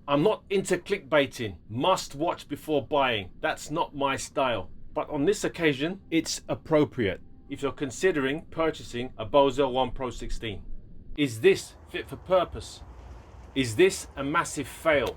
I'm not into clickbaiting, must watch before buying. That's not my style. But on this occasion, it's appropriate if you're considering purchasing a Bose L1 Pro16. Is this fit for purpose? Is this a massive fail?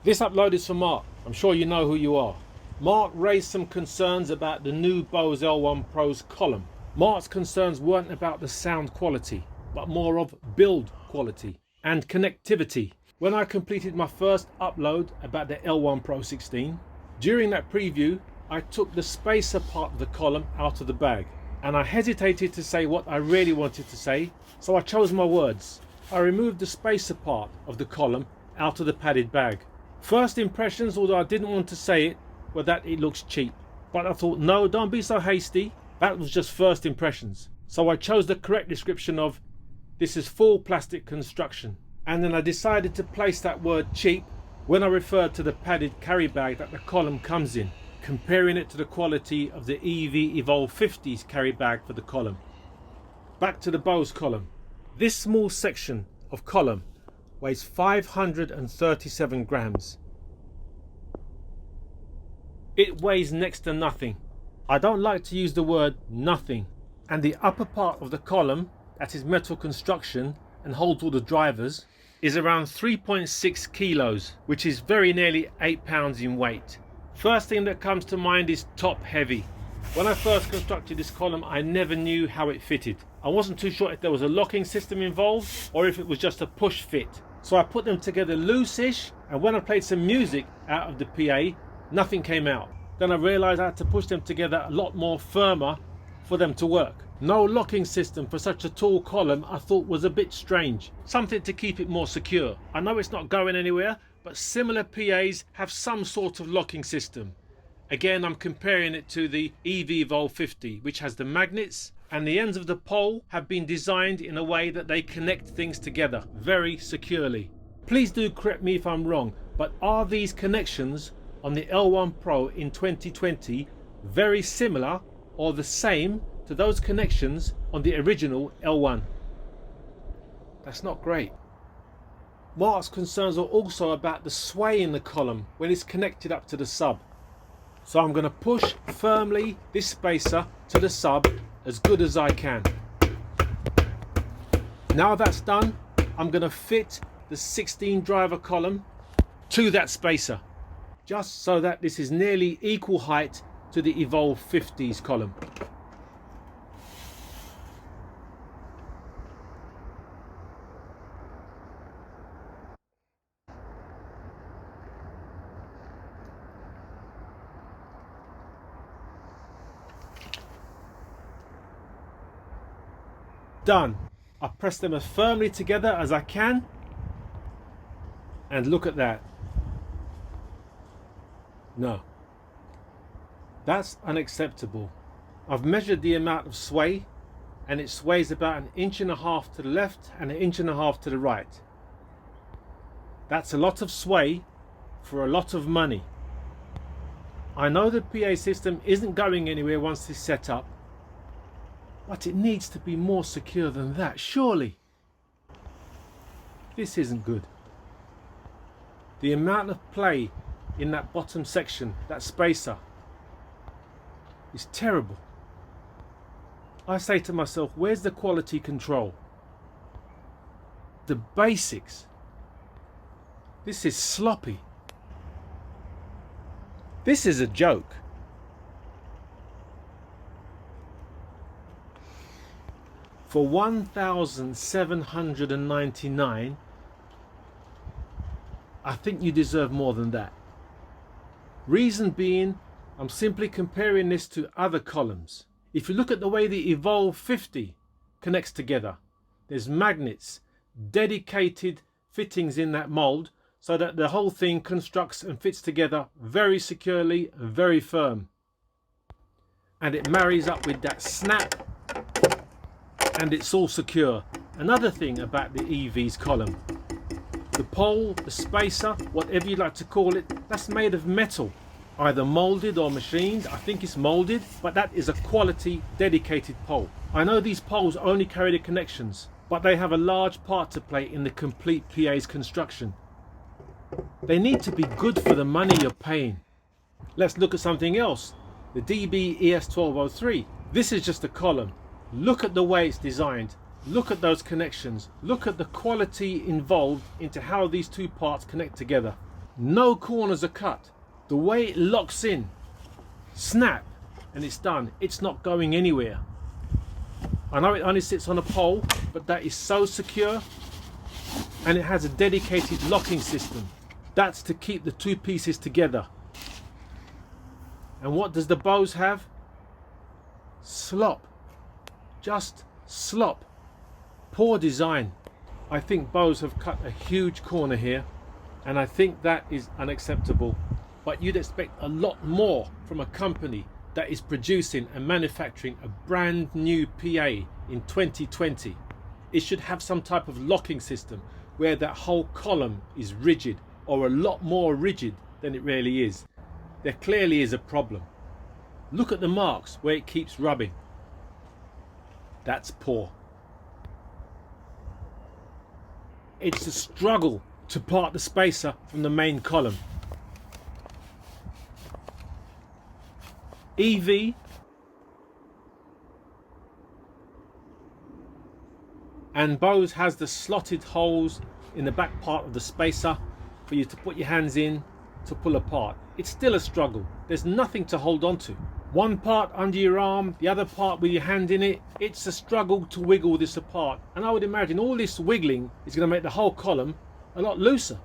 This upload is for Mark. I'm sure you know who you are. Mark raised some concerns about the new Bose L1 Pro's column. Mark's concerns weren't about the sound quality, but more of build quality and connectivity. When I completed my first upload about the L1 Pro16, during that preview, I took the spacer part of the column out of the bag, and I hesitated to say what I really wanted to say, so I chose my words. I removed the spacer part of the column out of the padded bag. First impressions, although I didn't want to say it, were that it looks cheap. But I thought, no, don't be so hasty. That was just first impressions. So I chose the correct description of, this is full plastic construction. And then I decided to place that word cheap when I referred to the padded carry bag that the column comes in, comparing it to the quality of the EV Evolve 50's carry bag for the column. Back to the Bose column. This small section of column weighs 537 grams. It weighs next to nothing. I don't like to use the word nothing. And the upper part of the column, that is metal construction and holds all the drivers, is around 3.6 kilos, which is very nearly 8 pounds in weight. First thing that comes to mind is top heavy. When I first constructed this column, I never knew how it fitted. I wasn't too sure if there was a locking system involved or if it was just a push fit. So I put them together loose-ish, and when I played some music out of the PA, nothing came out. Then I realized I had to push them together a lot more firmer for them to work. No locking system for such a tall column I thought was a bit strange. Something to keep it more secure. I know it's not going anywhere, but similar PAs have some sort of locking system. Again, I'm comparing it to the EV Evolve 50, which has the magnets, and the ends of the pole have been designed in a way that they connect things together very securely. Please do correct me if I'm wrong, but are these connections on the L1 Pro in 2020 very similar or the same to those connections on the original L1? That's not great. Mark's concerns are also about the sway in the column when it's connected up to the sub. So I'm going to push firmly this spacer to the sub as good as I can. Now that's done, I'm going to fit the 16 driver column to that spacer, just so that this is nearly equal height to the Evolve 50's column. Done. I press them as firmly together as I can, and look at that. No, that's unacceptable. I've measured the amount of sway, and it sways about 1.5 inches to the left and 1.5 inches to the right. That's a lot of sway for a lot of money. I know the PA system isn't going anywhere once it's set up, but it needs to be more secure than that, surely. This isn't good. The amount of play in that bottom section, that spacer, is terrible. I say to myself, where's the quality control? The basics. This is sloppy. This is a joke. For $1,799, I think you deserve more than that. Reason being, I'm simply comparing this to other columns. If you look at the way the Evolve 50 connects together, there's magnets, dedicated fittings in that mold, so that the whole thing constructs and fits together very securely and very firm. And it marries up with that snap, and it's all secure. Another thing about the EV's column, the pole, the spacer, whatever you like to call it, that's made of metal, either molded or machined. I think it's molded, but that is a quality dedicated pole. I know these poles only carry the connections, but they have a large part to play in the complete PA's construction. They need to be good for the money you're paying. Let's look at something else. The DB ES1203. This is just a column. Look at the way it's designed. Look at those connections. Look at the quality involved into how these two parts connect together. No corners are cut. The way it locks in, snap, and it's done. It's not going anywhere. I know it only sits on a pole, but that is so secure, and it has a dedicated locking system. That's to keep the two pieces together. And what does the Bose have? Slop. Just slop. Poor design. I think Bose have cut a huge corner here, and I think that is unacceptable. But you'd expect a lot more from a company that is producing and manufacturing a brand new PA in 2020. It should have some type of locking system where that whole column is rigid, or a lot more rigid than it really is. There clearly is a problem. Look at the marks where it keeps rubbing. That's poor. It's a struggle to part the spacer from the main column. EV and Bose has the slotted holes in the back part of the spacer for you to put your hands in to pull apart. It's still a struggle. There's nothing to hold on to. One part under your arm, the other part with your hand in it. It's a struggle to wiggle this apart, and I would imagine all this wiggling is going to make the whole column a lot looser.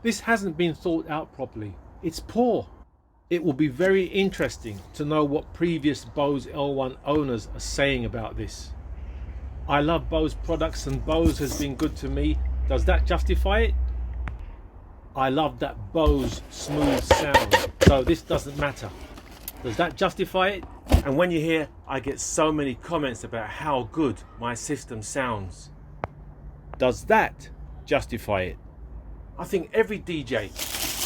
This hasn't been thought out properly. It's poor. It will be very interesting to know what previous Bose L1 owners are saying about this. I love Bose products and Bose has been good to me. Does that justify it? I love that Bose smooth sound, so this doesn't matter. Does that justify it? And when you hear, I get so many comments about how good my system sounds. Does that justify it? I think every DJ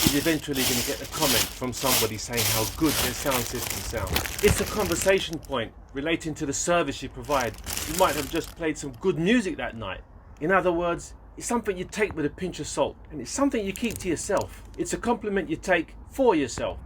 is eventually going to get a comment from somebody saying how good their sound system sounds. It's a conversation point relating to the service you provide. You might have just played some good music that night. In other words, it's something you take with a pinch of salt, and it's something you keep to yourself. It's a compliment you take for yourself.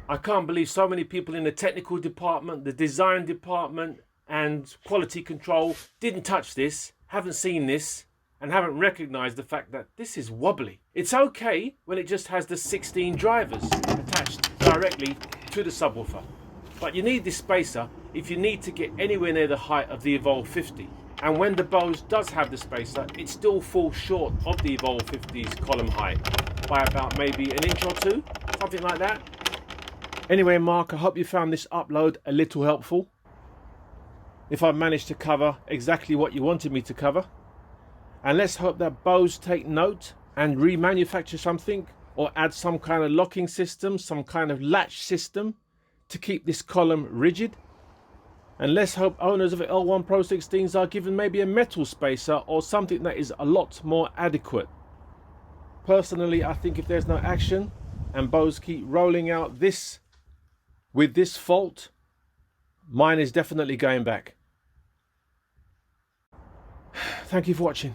I can't believe so many people in the technical department, the design department, and quality control didn't touch this, haven't seen this, and haven't recognized the fact that this is wobbly. It's okay when it just has the 16 drivers attached directly to the subwoofer. But you need this spacer if you need to get anywhere near the height of the Evolve 50. And when the Bose does have the spacer, it still falls short of the Evolve 50's column height by about maybe an inch or two, something like that. Anyway, Mark, I hope you found this upload a little helpful. If I managed to cover exactly what you wanted me to cover. And let's hope that Bose take note and remanufacture something, or add some kind of locking system, some kind of latch system to keep this column rigid. And let's hope owners of L1 Pro16s are given maybe a metal spacer or something that is a lot more adequate. Personally, I think if there's no action and Bose keep rolling out this with this fault, mine is definitely going back. Thank you for watching.